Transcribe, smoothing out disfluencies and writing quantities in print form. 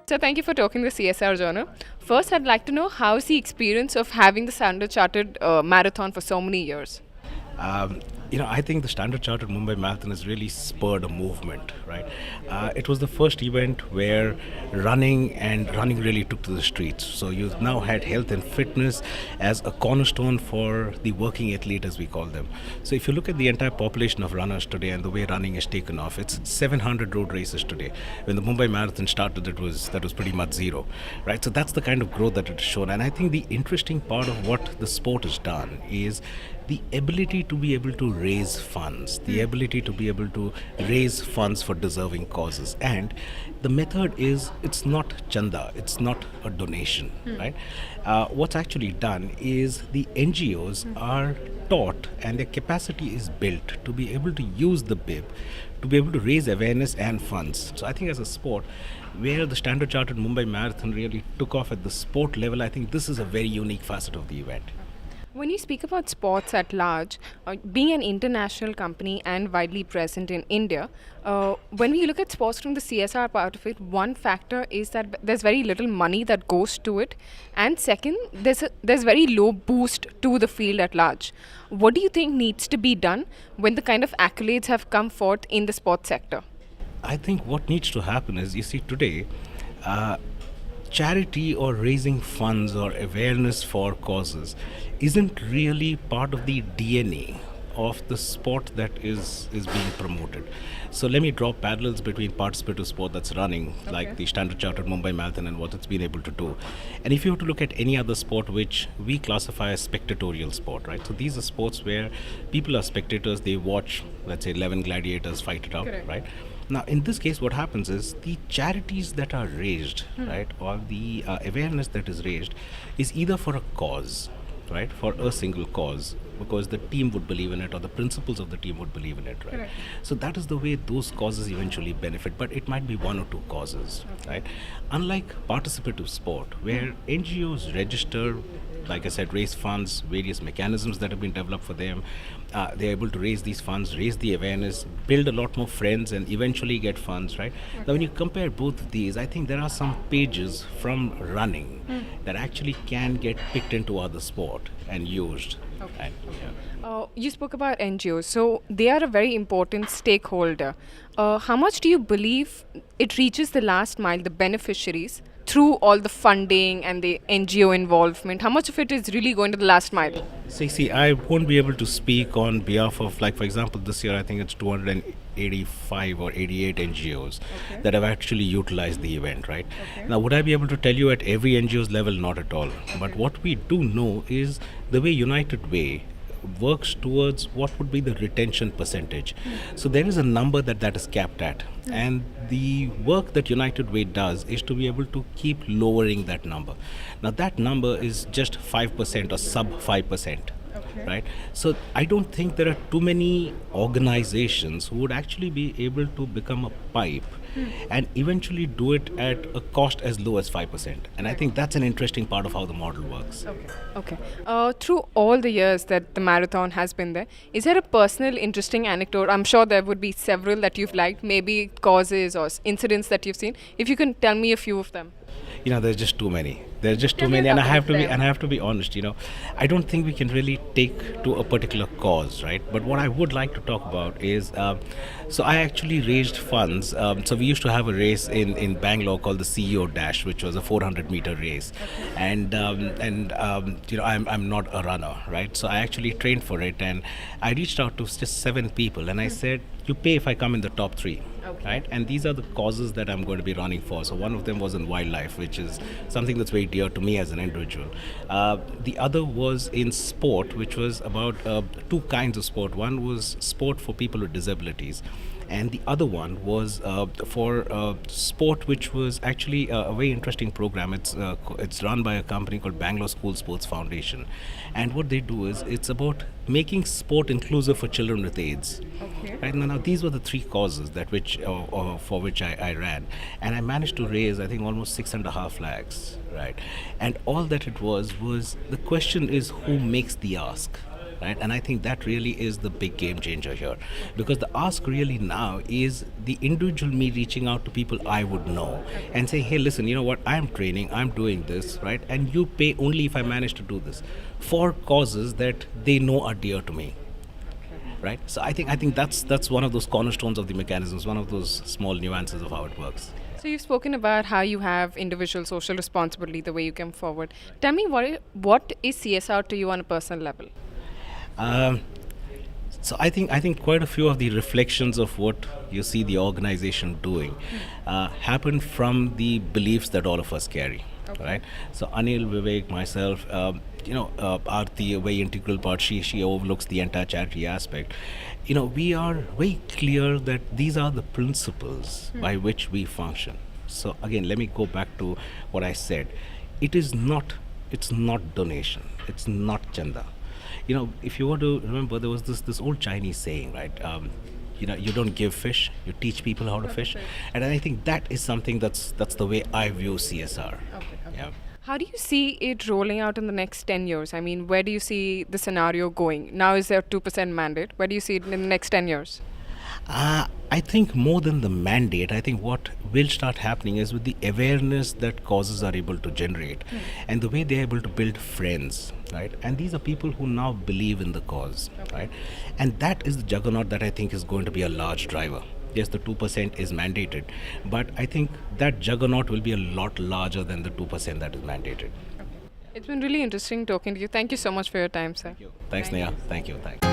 So thank you for talking the CSR Journal. First, I'd like to know how's the experience of having the Standard Chartered marathon for so many years. Um, I think the Standard Chartered Mumbai Marathon has really spurred a movement, right? It was the first event where running really took to the streets. So you've now had health and fitness as a cornerstone for the working athlete, as we call them. So if you look at the entire population of runners today and the way running is taken off, it's 700 road races today. When the Mumbai Marathon started, that was pretty much zero, right? So that's the kind of growth that it has shown. And I think the interesting part of what the sport has done is the ability to be able to raise funds, the ability to be able to raise funds for deserving causes. And the method is, it's not chanda, it's not a donation, right? What's actually done is the NGOs are taught and their capacity is built to be able to use the bib to be able to raise awareness and funds. So I think as a sport, where the Standard Chartered Mumbai Marathon really took off at the sport level, I think this is a very unique facet of the event. When you speak about sports at large, being an international company and widely present in India, when we look at sports from the CSR part of it, one factor is that there's very little money that goes to it, and second, there's very low boost to the field at large. What do you think needs to be done when the kind of accolades have come forth in the sports sector? I think what needs to happen is, you see, today, uh, charity or raising funds or awareness for causes isn't really part of the DNA of the sport that is being promoted. So let me draw parallels between participative sport that's running, like the Standard Chartered Mumbai Marathon, and what it's been able to do. And if you were to look at any other sport which we classify as spectatorial sport, right? So these are sports where people are spectators, they watch, let's say, 11 gladiators fight it out, Correct. right? Now, in this case, what happens is the charities that are raised, right, or the awareness that is raised, is either for a cause, right, for a single cause, because the team would believe in it or the principles of the team would believe in it, right? Correct. So that is the way those causes eventually benefit, but it might be one or two causes, right? Unlike participative sport, where NGOs register, like I said, raise funds, various mechanisms that have been developed for them. They're able to raise these funds, raise the awareness, build a lot more friends, and eventually get funds, right? Now, when you compare both of these, I think there are some pages from running that actually can get picked into other sport and used. And, yeah. You spoke about NGOs, so they are a very important stakeholder. How much do you believe it reaches the last mile, the beneficiaries, through all the funding and the NGO involvement? How much of it is really going to the last mile? See, I won't be able to speak on behalf of, like, for example, this year I think it's 285 or 88 NGOs that have actually utilized the event, right? Now, would I be able to tell you at every NGO's level? Not at all. But what we do know is the way United Way works towards what would be the retention percentage. So there is a number that is capped at, and the work that United Way does is to be able to keep lowering that number. Now that number is just 5% or sub 5%. Right? So I don't think there are too many organizations who would actually be able to become a pipe and eventually do it at a cost as low as 5%. And I think that's an interesting part of how the model works. Okay. Through all the years that the marathon has been there, is there a personal interesting anecdote? I'm sure there would be several that you've liked, maybe causes or incidents that you've seen. If you can tell me a few of them. There's just too many. There's just Tell too me a many, and I couple have of to be them. and I have to be honest. I don't think we can really take to a particular cause, right? But what I would like to talk about is, so I actually raised funds. So we used to have a race in Bangalore called the CEO Dash, which was a 400-meter race, and I'm not a runner, right? So I actually trained for it, and I reached out to just 7 people, and I said, you pay if I come in the top 3. Right, and these are the causes that I'm going to be running for. So one of them was in wildlife, which is something that's very dear to me as an individual. The other was in sport, which was about 2 kinds of sport. One was sport for people with disabilities, and the other one was for sport, which was actually a very interesting program. It's run by a company called Bangalore School Sports Foundation, and what they do is it's about making sport inclusive for children with AIDS. Right now, these were the 3 causes for which I ran, and I managed to raise, I think, almost 6.5 lakhs. Right, and all that it was the question is, who makes the ask? right? And I think that really is the big game changer here, because the ask really now is the individual me reaching out to people I would know and saying, hey, listen, you know what, I'm training, I'm doing this, right? And you pay only if I manage to do this for causes that they know are dear to me. Right, so I think that's one of those cornerstones of the mechanisms, one of those small nuances of how it works. So you've spoken about how you have individual social responsibility, the way you come forward. Tell me what is CSR to you on a personal level? Um, so I think quite a few of the reflections of what you see the organization doing happen from the beliefs that all of us carry. Okay. Right. So Anil, Vivek, myself, Aarti, a very integral part. She overlooks the entire charity aspect. We are very clear that these are the principles by which we function. So again, let me go back to what I said. It's not donation. It's not chanda. If you were to remember, there was this old Chinese saying, right? You don't give fish, you teach people how to fish. And I think that is something that's the way I view CSR. Okay. Yeah. How do you see it rolling out in the next 10 years? I mean, where do you see the scenario going? Now is there a 2% mandate? Where do you see it in the next 10 years? I think more than the mandate, I think what will start happening is with the awareness that causes are able to generate and the way they're able to build friends, right? And these are people who now believe in the cause, right? And that is the juggernaut that I think is going to be a large driver. Yes, the 2% is mandated, but I think that juggernaut will be a lot larger than the 2% that is mandated. It's been really interesting talking to you. Thank you so much for your time, sir. Thanks, Neha. Thank you. Thanks.